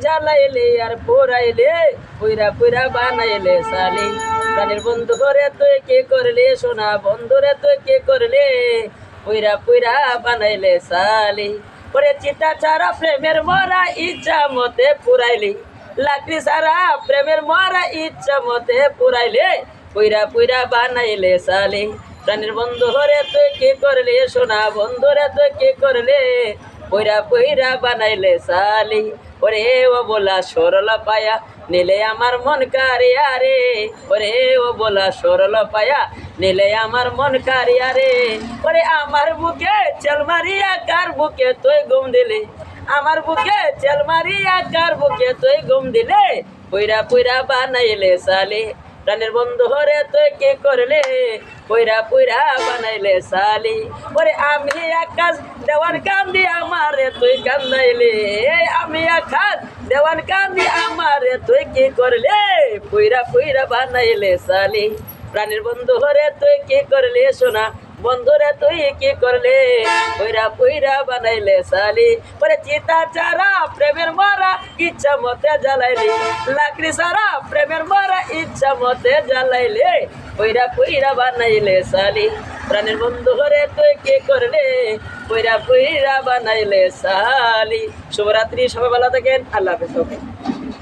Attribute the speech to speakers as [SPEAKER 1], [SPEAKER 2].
[SPEAKER 1] জ্বালাইলে আর পোড়াইলে পুইরা পুইরা বানাইলে সালি। প্রাণের বন্ধু রে তুই কি করলে সোনা, বন্ধু রে তুই কি করলে পুইরা পুইরা বানাইলে সালি। ওরে চিতা ছাড়া প্রেমের মরা ইচ্ছা মতে পুরাইলি, লাকড়ি ছাড়া প্রেমের মরা ইচ্ছা মতে পুরাইলে পুইরা পুইরা বানাইলে সালি। প্রাণের বন্ধু রে তুই কি করলে সোনা, বন্ধু রে তুই কি করলে পুইরা পুইরা বানাইলে সালি। ওরে ও বলা সরল পায়া নিলে আমার মন কারিয়া রে, ওরে ও বলা সরল পায়া নিলে আমার মন কারিয়া রে। ওরে আমার বুকে চল মারিয়া কার বুকে তুই গুম দিলে, আমার বুকে চল মারিয়া কার বুকে তুই গুম দিলে পুইরা পুইরা বানাইলে সালি। প্রাণের বন্ধু রে তুই কি করলে পুইরা পুইরা বানাইলে সালি। ওরে আমি আকাশ দেওয়ান কান্দি আমারে তুই কান্দাইলে, আমি আকাশ দেওয়ান কান্দি আমারে তুই কি করলে পুইরা পুইরা বানাইলে সালি। প্রাণের বন্ধু রে তুই কি করলে সোনা, বন্ধু রে তুই কি করলে পুইরা পুইরা বানাইলে সালি। ওরে চিতা চারা প্রেমের মরা ইচ্ছা মতে জ্বালাইলি, লাকড়ি সারা প্রেমের মরা ইচ্ছা মতে জ্বালাইলে পুইরা পুইরা বানাইলে সালি। প্রাণের বন্ধু রে তুই কি করলে পুইরা পুইরা বানাইলে সালি। শুভরাত্রি, সবাই ভালো থাকেন, আল্লাহ হাফেজ।